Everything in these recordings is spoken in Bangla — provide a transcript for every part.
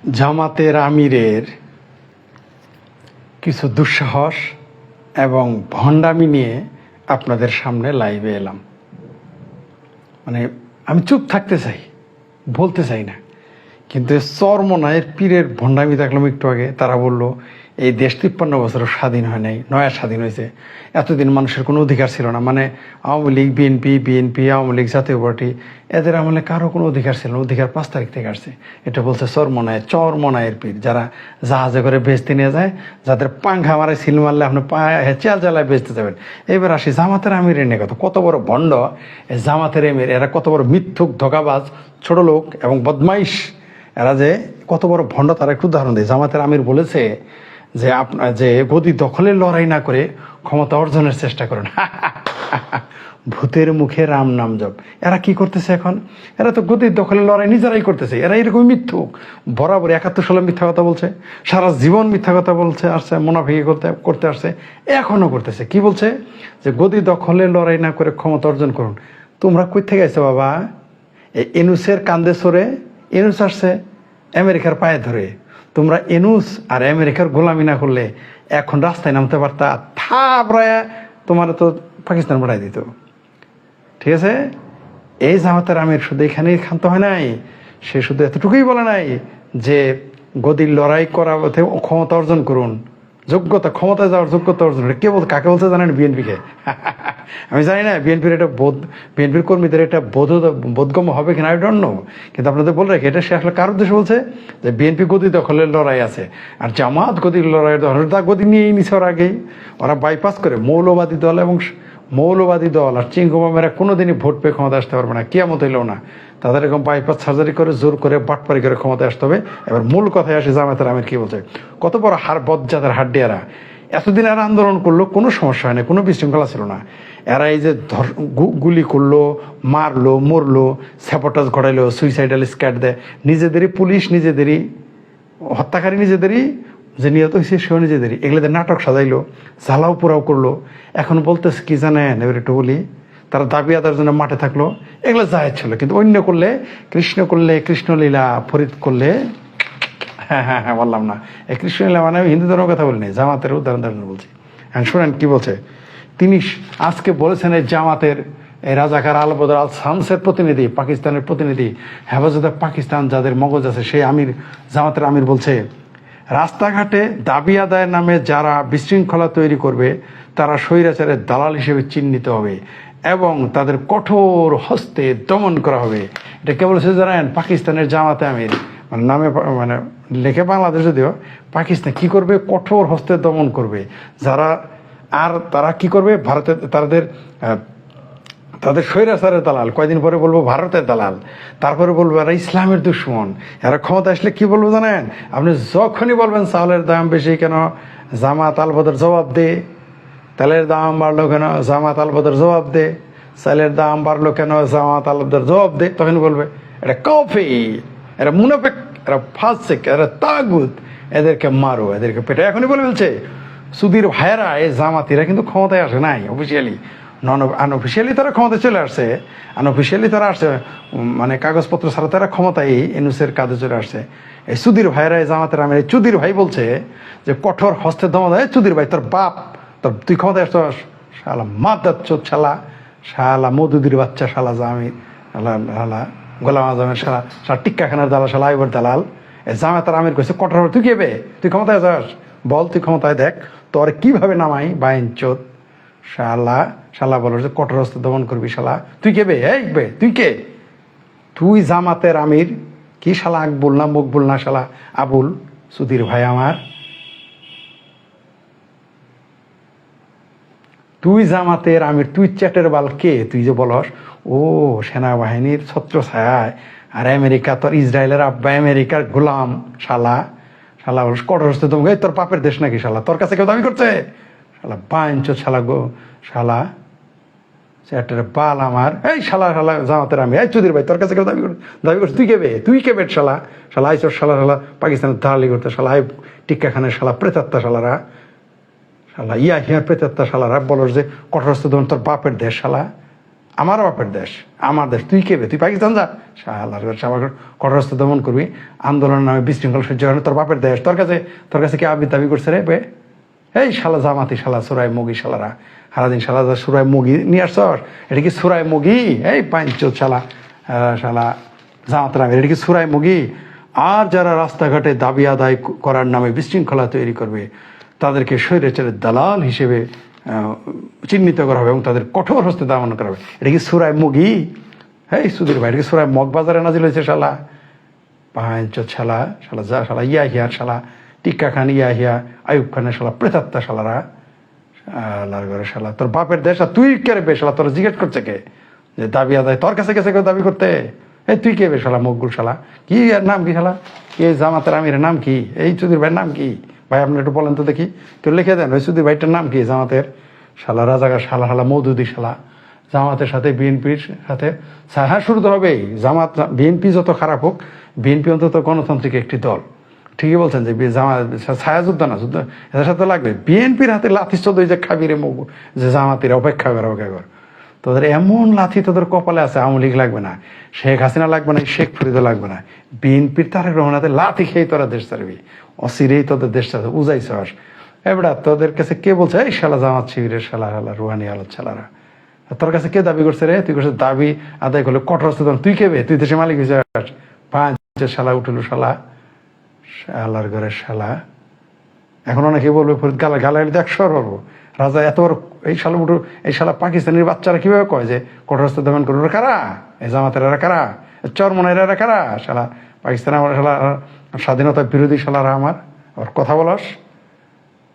জামাতের আমিরের কিছু দুঃসাহস এবং ভণ্ডামি নিয়ে আপনাদের সামনে লাইভে এলাম। মানে আমি চুপ থাকতে চাই, বলতে চাই না, কিন্তু চরমনায়ের পীরের ভণ্ডামি দেখলাম একটু আগে। তারা বলল এই দেশ 53 বছর স্বাধীন হয় নাই, নয়া স্বাধীন হয়েছে। এতদিন মানুষের কোনো অধিকার ছিল না, মানে আওয়ামী লীগ, বিএনপি, আওয়ামী লীগ, জাতীয় পার্টি, এদের আমলে কারো কোনো অধিকার ছিল না। অধিকার 5 তারিখ থেকে আসছে। এটা বলছে চরমনায়ের পীর, যারা জাহাজে করে বেচতে নিয়ে যায়, যাদের পাংখা মারে সিল মারলে আপনি চেয়াল চালায় বেচতে যাবেন। এবার আসি জামাতের আমির এনে কথা, কত বড় ভণ্ড এই জামাতের আমির। এরা কত বড় মিথ্যুক, ধোঁকাবাজ, ছোট লোক এবং বদমাইশ। এরা যে কত বড় ভণ্ড তারা একটু উদাহরণ দেয়। জামাতের আমির বলেছে যে যে গদি দখলের লড়াই না করে ক্ষমতা অর্জনের চেষ্টা করেন। ভূতের মুখে রাম নাম জপ। এরা কি করতেছে এখন? এরা তো গদির দখলের লড়াই নিজেরাই করতেছে। এরা এরকম মিথ্যুক, বরাবর 71 সালে মিথ্যা কথা বলছে, সারা জীবন মিথ্যা কথা বলছে আসছে, মুনাফিকি করতে আসছে, এখনো করতেছে। কি বলছে? যে গদি দখলের লড়াই না করে ক্ষমতা অর্জন করুন। তোমরা কই থেকে আইছো বাবা? এই এনুসের কান্দে সরে এনুস আসছে আমেরিকার পায়ে ধরে। তোমরা এনুস আর আমেরিকার গোলামি না করলে এখন রাস্তায় নামতে পারতা, থাপড়ায় তোমার তো পাকিস্তান পাঠাই দিত। ঠিক আছে? এই জামাতের আমির শুধু এখানেই ক্ষান্ত হয় নাই, সে শুধু এতটুকুই বলে নাই যে গদির লড়াই করা ক্ষমতা অর্জন করুন, যোগ্যতা, ক্ষমতায় যাওয়ার যোগ্যতা অর্জন। কে বলতে, কাকে বলতে জানেন? বিএনপিকে। আমি জানি না বিএনপির এটা বিএনপির কর্মীদের এটা বোধগম্য হবে কিনা, আই ডোন্ট নো। কিন্তু আপনাদের বলে রাখি, এটা সে আসলে কার উদ্দেশ্যে বলছে? যে বিএনপি গদি দখলের লড়াই আছে, আর জামাত গদির লড়াই দখল, তা গদি নিয়েই নিছে ওর আগেই। ওরা বাইপাস করে মৌলবাদী দল এবং মৌলবাদী দল আর চিঙ্গুমামেরা কোনোদিনই ভোট পেয়ে ক্ষমতা আসতে পারবে না, কিয়ামত হইলেও না। তাদের এরকম বাইপাস সার্জারি করে জোর করে বাটপারি করে ক্ষমতায় আসতে হবে। এবার মূল কথায় আসে, জামাতের আমির কি বলছে? কত বড় বজ্জাতের হাড্ডিয়ারা। এতদিন এরা আন্দোলন করলো, কোনো সমস্যা হয় না, কোনো বিশৃঙ্খলা ছিল না। এরা এই যে গুলি করলো, মারলো, মরলো, স্যাবোটাজ ঘটাইলো, সুইসাইডাল স্ক্যাট দেয়, নিজেদেরই পুলিশ, নিজেদেরই হত্যাকারী, নিজেদেরই যে নিহত হয়েছে সেও নিজেদেরই, এগুলোতে নাটক সাজাইলো, জ্বালাও পোড়াও করলো। এখন বলতেছে কি জানেন? এবার একটু বলি, তারা দাবি আদার জন্য মাঠে থাকলো, এগুলো জায়েজ ছিল। কিন্তু অন্য করলে, কৃষ্ণ করলে, কৃষ্ণলীলা ফরিদ করলে, হ্যাঁ বললাম না, এই কৃষ্ণলীলা মানে আমি হিন্দু ধর্মের কথা বলিনি, জামাতের উদাহরণ বলছি। হ্যাঁ শুনেন কি বলছে। তিনি আজকে বলেছেন এই জামাতের এই রাজাকার আল বদর আল শামসের প্রতিনিধি, পাকিস্তানের প্রতিনিধি, হেফাজতে পাকিস্তান যাদের মগজ আছে, সেই আমির, জামাতের আমির বলছে, রাস্তাঘাটে দাবি আদায়ের নামে যারা বিশৃঙ্খলা তৈরি করবে তারা স্বৈরাচারের দালাল হিসেবে চিহ্নিত হবে এবং তাদের কঠোর হস্তে দমন করা হবে। এটা কে বলেছে জানেন? পাকিস্তানের জামাতে আমির। মানে নামে, মানে লেখে বাংলাদেশ যদিও, পাকিস্তান কি করবে? কঠোর হস্তে দমন করবে যারা। আর তারা কি করবে? ভারতের তাদের স্বৈরাচারের দালাল। কয়দিন পরে বলবো ভারতের দালাল, তারপরে বলবো এরা ইসলামের দুশ্মন। এরা ক্ষমতা আসলে কি বলবো জানেন? আপনি যখনই বলবেন চাউলের দাম বেশি কেন, জামাত আল বদর জবাব দে। তেলের দাম বাড়লো কেন, জামাত আল বদর জবাব দে। চালের দাম বাড়লো কেন, জামাত আল বদর জবাব দে। তখন বলবে এটা কফি, এরা মুনাফিক, এরা ফাসিক, এরা তাগুত, এদেরকে মারো, এদেরকে পেটে। এখনই বলে ফেলছে সুধীর ভাইয়েরা, এই জামাতিরা কিন্তু ক্ষমতায় আসে নাই অফিসিয়ালি, আনঅফিসিয়ালি তারা ক্ষমতায় চলে আসছে। আনঅফিসিয়ালি তারা আসছে, মানে কাগজপত্র ছাড়া তারা ক্ষমতায় এনুসের কাজে চলে আসছে। এই সুধীর ভাইয়েরা, এই জামাতের আমির চুদির ভাই বলছে যে কঠোর হস্তে দমন দেয়। চুদির ভাই তোর বাপ, তোর তুই ক্ষমতায় আসতো, শালা মাদার চোদ, শালা মধুদির বাচ্চা, শালা জামির, শালা গোলাম আজমের শালা, টিক্কাখানার দালাল, শালা আইবর দালাল। এই জামাতের আমির কইছে কঠোর, তুই কেবে, তুই ক্ষমতায় যাস, বল তুই ক্ষমতায় দেখ তোর কিভাবে নামাই বাইন চোদ। শালা বলো যে কঠোর হস্তে দমন করবি, শালা তুই কে বে? তুই কে? তুই জামাতের আমির কি শালা আকবুল না মকবুল না শালা আবুল? সুধীর ভাই আমার, তুই জামাতের আমির, তুই চ্যাটের বাল কে? তুই যে বলস ও সেনাবাহিনীর ছত্র ছায়ায়, আর আমেরিকা তোর ইসরায়েলের আব্বা, আমেরিকার গোলাম, শালা বলস কঠোর হস্তে দমন। তোর পাপের দেশ নাকি শালা? তোর কাছে কেউ দাবি করছে? শালা বাইঞ্চ, শালা গো, শালা চ্যাটের বাল আমার, এই শালা জামাতের আমি, এই চৌধুরী ভাই তোর কাছে কেউ দাবি করছে? তুই কেবে শালা আইসর, শালা পাকিস্তানের দালালি করতে, শালা টিক্কা খানের শালা প্রেতাত্মা, শালারা শালা হিয়ার প্রেতাত্মা, শালারা বলস যে কঠোরস্থ ধরুন তোর বাপের দেশ, শালা আমার বাপের দেশ, আমার দেশ, তুই কে বে? তুই পাকিস্তান যা। শালার কঠোরস্থ দমন করবি, আন্দোলনের নামে বিশৃঙ্খল সহ্য করে, তোর বাপের দেশ, তোর কাছে কে আবি দাবি করছে রে বে? এই শালা জামাতি, শালা সুরাই মুগি, শালারা সারাদিন শালা সুরাই মুগি নিয়ে আসছ। এটা কি সুরাই মুগি? এই পাঁচ শালা শালা জামাতরা, এটা কি সুরাই মুগি? আর যারা রাস্তাঘাটে দাবি আদায় করার নামে বিশৃঙ্খলা তৈরি করবে, তাদেরকে স্বৈরাচারের দালাল হিসেবে চিহ্নিত করা হবে এবং তাদের কঠোর হস্তে দমন করা হবে। এটা কি সুরাই মুগি? এই সুধীর ভাই, এটা কি সুরাই মগবাজারে নাজিল হয়েছে? শালা পাঁচ শালা শালা যা শালা ইয়াহিয়ার শালা টিক্কা খান, ইয়াহিয়া আয়ুব খানের শালা প্রেতাত্মা শালারা, আল্লাহর ঘরে শালা তোর বাপের দেশ, আর তুই কে রে শালা? তোর জিজ্ঞেস করছে কে যে দাবি আদায় তোর কাছে গেছে কেউ দাবি করতে? এই তুই কে বে শালা মকবুল শালা? কি এর নাম কি শালা? এই জামাতের আমিরের নাম কি? এই সুধীর ভাইয়ের নাম কি? ভাই আপনি একটু বলেন তো দেখি, কেউ লিখে দেন ওই সুধীর ভাইটার নাম কি জামাতের? শালা রাজাকার শালা শালা মৌদুদি শালা, জামাতের সাথে বিএনপির সাথে হ্যাঁ শুরু তো হবেই। জামাত বিএনপি যত খারাপ হোক, বিএনপি অন্তত গণতান্ত্রিক একটি দল। ঠিকই বলছেন যে জামাত ছায়া যুদ্ধ না, যুদ্ধ এদের সাথে লাগবে। বিএনপির হাতে লাথি চোদ্দই যে খাবিরে মুখ, যে জামাতিরা অপেক্ষা কর তোদের এমন লাথি তোদের কপালে আছে। আওয়ামী লীগ লাগবে না, শেখ হাসিনা লাগবে না, শেখ ফরিদও লাগবে না, বিএনপির তারেক রহমান হাতে লাথি খেয়ে তোরা দেশ ছাড়বি। অচিরেই তোদের দেশ ছাড়বে, উজাইছ। এবার তোদের কাছে কে বলছে এই শালা জামাত শিবিরের শালা শালা রুহানি আলত শালারা? তোর কাছে কে দাবি করছে রে? তুই করছে দাবি আদায় করলে কঠোর হস্তে। তুই কে বে? তুই দেশের মালিক হয়েছে? পাঁচ শালা উঠল শালা, শালার ঘরের শালা। এখন অনেকে বলবে ফরিদ গালা গালাগালি 100 বলবো। রাজা এত বড় এই শালা উঠো, এই শালা পাকিস্তানের বাচ্চারা কিভাবে কয় যে কঠোর হস্তে দমন করবে? কারা? এই জামাতের এরা কারা? চরমনের এরা কারা? শালা পাকিস্তান আমার শালা স্বাধীনতা বিরোধী শালারা আমার ওর কথা বলস।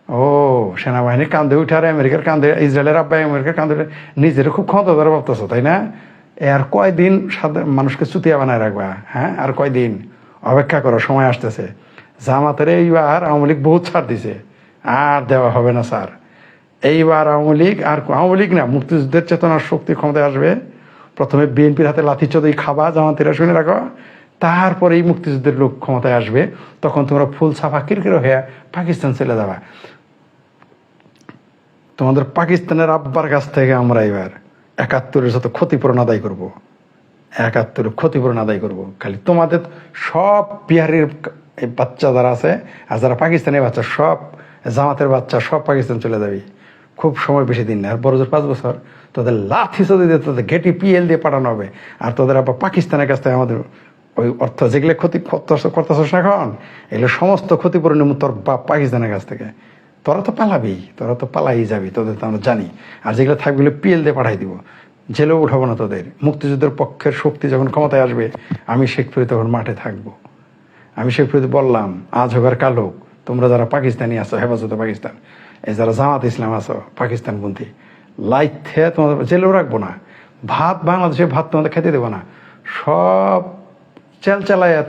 ও সেনাবাহিনীর কান্দে উঠে আর আমেরিকার কান্দে, ইসরায়েলের আব্বাই আমেরিকার কান্দে, নিজের খুব ক্ষমতাধর ভাবতেছো তাই না? আর কয়দিন মানুষকে চুতিয়া বানায় রাখবা? হ্যাঁ, আর কয়দিন অপেক্ষা করো, সময় আসতেছে। জামাতের এইবার আওয়ামী লীগ বহুত ছাড় দিছে, আর দেওয়া হবে না স্যার। এইবার আওয়ামী লীগ আর আওয়ামী লীগ না, মুক্তিযুদ্ধের চেতনার শক্তি ক্ষমতায় আসবে। প্রথমে বিএনপির হাতে লাথি চোদই খাবা, জামাতেরা শুনে রাখো। তারপরে এই মুক্তিযুদ্ধের লোক ক্ষমতায় আসবে, তখন তোমরা ফুল ছাপা কিরকির হয়ে পাকিস্তান চলে যাবা। তোমাদের পাকিস্তানের আব্বার কাছ থেকে আমরা এবার 71-এর যত ক্ষতিপূরণ আদায় করবো, 71-এর ক্ষতিপূরণ আদায় করবো। খালি তোমাদের সব বিহারের বাচ্চা যারা আছে আর যারা পাকিস্তানের বাচ্চা, সব জামাতের বাচ্চা সব পাকিস্তান চলে যাবি। খুব সময় বেশি দিন না, আর বড় জোর 5 বছর তোদের লাথি চদি দিয়ে তোদের ঘেটি পিএল দিয়ে পাঠানো হবে। আর তোদের আবার পাকিস্তানের কাছ থেকে আমাদের ওই অর্থ যেগুলো ক্ষতি করতেছস না এখন, এগুলো সমস্ত ক্ষতিপূরণ তোর বাপ পাকিস্তানের কাছ থেকে। তোরা তো পালাবি, তোরা তো পালাই যাবি, তোদের তো আমরা জানি। আর যেগুলো থাকবে পিএল দিয়ে পাঠাই দিব, জেলেও উঠাবো না তোদের। মুক্তিযুদ্ধের পক্ষের শক্তি যখন ক্ষমতায় আসবে, আমি শেখ ফরিদ তখন মাঠে থাকবো। আমি শেখ ফরিদ বললাম, আজ হোক আর কাল হোক, তোমরা যারা পাকিস্তানি আছো, হেফাজতে পাকিস্তান, এই যারা জামাত ইসলাম আছো পাকিস্তানপন্থী, লাইথে তোমাদের জেলেও রাখবো না। ভাত বাংলাদেশে ভাত তোমাদের খেতে দেবো না, সব চালাইয়া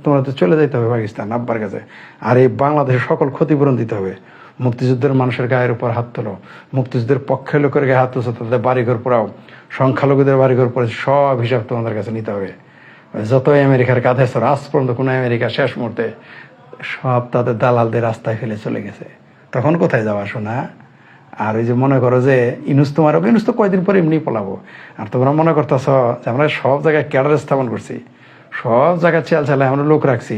তোমরা তো চলে যাইতে হবে পাকিস্তান আব্বার কাছে। আর এই বাংলাদেশের সকল ক্ষতিপূরণ দিতে হবে। মুক্তিযুদ্ধের মানুষের গায়ের উপর হাত তোলো, মুক্তিযুদ্ধের পক্ষে লোকের গায়ে হাত তুলছো, তাদের বাড়িঘর পোড়াও, সংখ্যালঘুদের বাড়িঘর পড়ে, সব হিসাব তোমাদের কাছে নিতে হবে। যতই আমেরিকার কাঁধে সর, আজ পর্যন্ত কোনো আমেরিকা শেষ মুহূর্তে সব তাদের দালালদের রাস্তায় ফেলে চলে গেছে। তখন কোথায় যাওয়া শোনা? আর ওই যে মনে করো যে ইনুস তোমার, ইনুস তো কয়দিন পরে এমনি পলাবো। আর তোমরা মনে করতেছ যে আমরা সব জায়গায় ক্যাডার স্থাপন করছি, সব জায়গায় চালায় আমরা লোক রাখছি।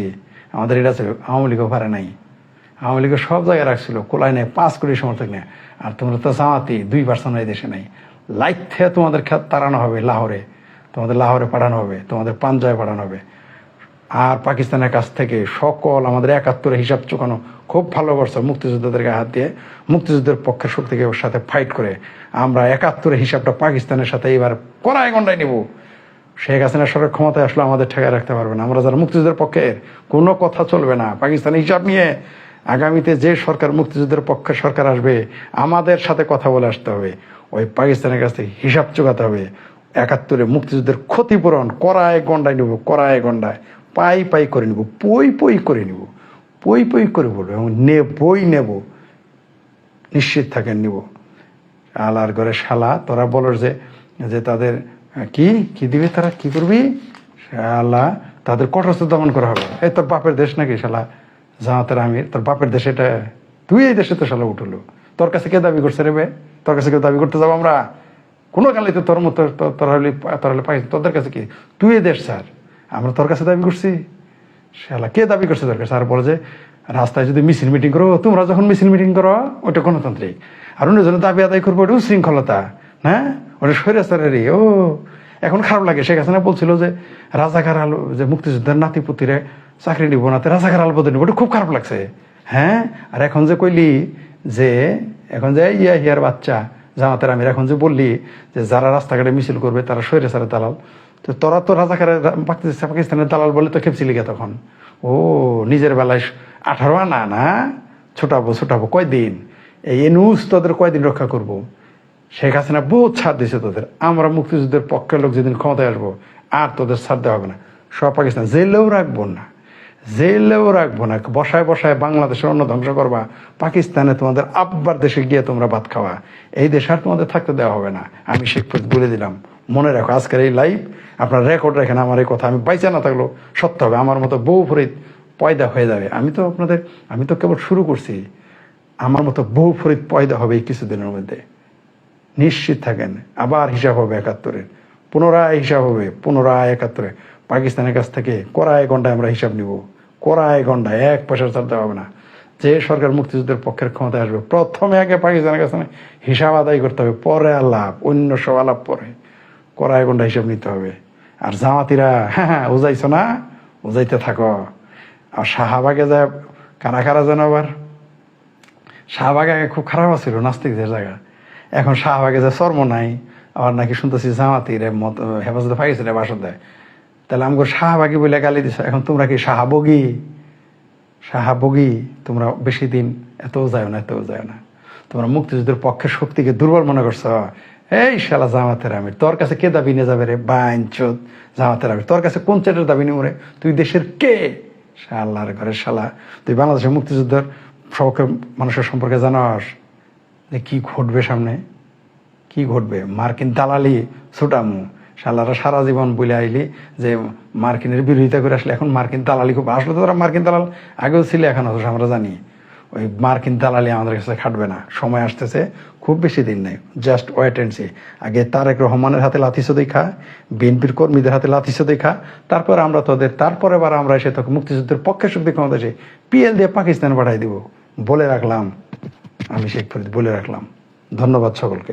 আমাদের এটা ছিল, আওয়ামী লীগও পারে নাই। আওয়ামী লীগের সব জায়গায় রাখছিল, কোলায় নেই, 5 কোটি সমর্থক নেই। আর তোমরা তো জামাতি 2% এই দেশে নেই। লাইট থেকে তোমাদের তাড়ানো হবে লাহোরে, তোমাদের লাহোরে পাঠানো হবে, তোমাদের পাঞ্জাবে পাঠানো হবে। আর পাকিস্তানের কাছ থেকে সকল আমাদের 71-এর হিসাব চুকানো খুব ভালো করছে। মুক্তিযোদ্ধাদেরকে হাত দিয়ে মুক্তিযুদ্ধের পক্ষের শক্তিকে ওর সাথে ফাইট করে আমরা 71-এর হিসাবটা পাকিস্তানের সাথে এবার কড়ায় গন্ডায় নিব। শেখ হাসিনা সরকার ক্ষমতায় আসলে আমাদের ঠেকায় রাখতে পারবে না। আমরা যারা মুক্তিযুদ্ধের পক্ষের, কোনো কথা চলবে না পাকিস্তানের হিসাব নিয়ে। আগামীতে যে সরকার মুক্তিযুদ্ধের পক্ষে সরকার আসবে, আমাদের সাথে কথা বলে আসতে হবে, ওই পাকিস্তানের কাছ থেকে হিসাব চুকাতে হবে। 71-এ মুক্তিযুদ্ধের ক্ষতিপূরণ কড়ায় গন্ডায় নিব, কড়ায় গন্ডায় পাই পাই করে নিব, পই পই করে নিব, পই পই করে বলবো এবং বই নেব, নিশ্চিত থাকেন নিব। আলার ঘরে শালা তোরা বলো যে তাদের কি দিবে, তারা কি করবি? শালা তাদের কঠোর দমন করা হবে। এই তোর বাপের দেশ নাকি শালা জামাতের আমির? তোর বাপের দেশ এটা? তুই এই দেশে তো শালা উঠলো, তোর কাছে কে দাবি করছে রে বে? তোর কাছে কেউ দাবি করতে যাবো আমরা? কোনো কালে তো তোর মতো তোর হলে পাকিস্তান তোদের কাছে কি তুই এ দেশ স্যার, আমরা তোর কাছে দাবি করছি? শালা কে দাবি করছে তোর কাছে? আর বলে যে রাস্তায় যদি মিছিল মিটিং করো, তোমরা যখন মিছিল মিটিং করো ওটা গণতান্ত্রিক, আর অন্যজনের দাবি আদায় করবো ওটা উশৃঙ্খলতা, হ্যাঁ ওটা স্বৈরাচারেরই। ও এখন খারাপ লাগে, শেখ হাসিনা বলছিল যে রাজাকার আলো, যে মুক্তিযোদ্ধার নাতিপুতিরে চাকরি নিব না, রাজাকার আলো পদে নিব, ওটা খুব খারাপ লাগছে। হ্যাঁ, আর এখন যে কইলি যে এখন যে হিয়ার বাচ্চা জামাতের আমির, এখন যে বললি যে যারা রাস্তাঘাটে মিছিল করবে তারা স্বৈরাচারের দালাল, তো তোরা তো রাজাকারের পাকিস্তানের দালাল বলে তো খেপছিলি গে তখন। ও নিজের বেলায় 18 আনা না ছোটাবো কয়দিন, এই এনুস তোদের কয়দিন রক্ষা করব? শেখ হাসিনা বহুত ছাড় দিয়েছে তোদের, আমরা মুক্তিযুদ্ধের পক্ষের লোক যেদিন ক্ষমতায় আসবো আর তোদের ছাড় দেওয়া হবে না। সব পাকিস্তান জেলেও রাখবো না, বসায় বসায় বাংলাদেশের অন্ন ধ্বংস করবা, পাকিস্তানে তোমাদের আব্বার দেশে গিয়ে তোমরা ভাত খাওয়া, এই দেশ আর তোমাদের থাকতে দেওয়া হবে না। আমি শেখ ফরিদ বলে দিলাম, মনে রাখো আজকের এই লাইভ আপনার রেকর্ড রাখেন, আমার এই কথা আমি বাইচা না থাকলেও সত্য হবে, আমার মতো বউ ফরিদ পয়দা হয়ে যাবে। আমি তো কেবল শুরু করছি, আমার মতো বউ ফরিদ পয়দা হবে এই কিছুদিনের মধ্যে, নিশ্চিত থাকেন। আবার হিসাব হবে 71-এর, পুনরায় হিসাব হবে 71-এ পাকিস্তানের কাছ থেকে কড়ায় গন্ডায় আমরা হিসাব নিব, কড়ায় গন্ডায় 1 পয়সার ছাড় দেওয়া হবে না। যে সরকার মুক্তিযুদ্ধের পক্ষের ক্ষমতায় আসবে প্রথমে আগে পাকিস্তানের কাছে হিসাব আদায় করতে হবে, পরে আলাপ, অন্য সব আলাপ পরে, কড়ায় গন্ডা হিসাব নিতে হবে। আর জামাতিরা হ্যাঁ উজাইছো না, উজাইতে থাকো। আর শাহবাগে যায় কারা যেন, আবার শাহবাগ আগে খুব খারাপ ছিল নাস্তিকদের জায়গা, এখন শাহবাগে যায় চর্ম নাই, আবার নাকি শুনতেছি জামাতির হেফাজতে পাকিস্তানে বাসন দেয়। তাহলে আমাকে শাহবাগী বলে গালি দিছ, এখন তোমরা কি শাহাবগী? তোমরা বেশি দিন এতও যায় না, তোমরা মুক্তিযুদ্ধের পক্ষের শক্তিকে দুর্বল মনে করছো। এই শালা জামাতের আমির, তোর কাছে কে দাবি নিয়ে যাবে রে বাইনচোদ? জামাতের আমির তোর কাছে কোন চেটের দাবি নিব রে? তুই দেশের কে? শালার ঘরের শালা, তুই বাংলাদেশের মুক্তিযুদ্ধের সবকে মানুষের সম্পর্কে জানাস যে কি ঘটবে সামনে, কি ঘটবে? মার্কিন দালালি ছুটামু, শালারা সারা জীবন বলে আইলি যে মার্কিনের বিরোধিতা করে আসলে, এখন মার্কিন দালালি খুব আসলে তো তারা মার্কিন দালাল আগেও ছিল, এখন অথচ আমরা জানি ওই মার্কিন দালালি আমাদের কাছে খাটবে না, সময় আসতেছে, খুব বেশি দিন নেই, জাস্ট ওয়েট অ্যান্ড সি। আগে তারেক রহমানের হাতে লাথিসো দেখা, বিএনপির কর্মীদের হাতে লাথিসো দেখা, তারপর আমরা তোদের, তারপরে আবার আমরা এসে তোকে মুক্তিযুদ্ধের পক্ষে শক্তি ক্ষমতা এসে পিএল দিয়ে পাকিস্তান পাঠাই দিব। বলে রাখলাম, আমি শেখ ফরিদ বলে রাখলাম। ধন্যবাদ সকলকে।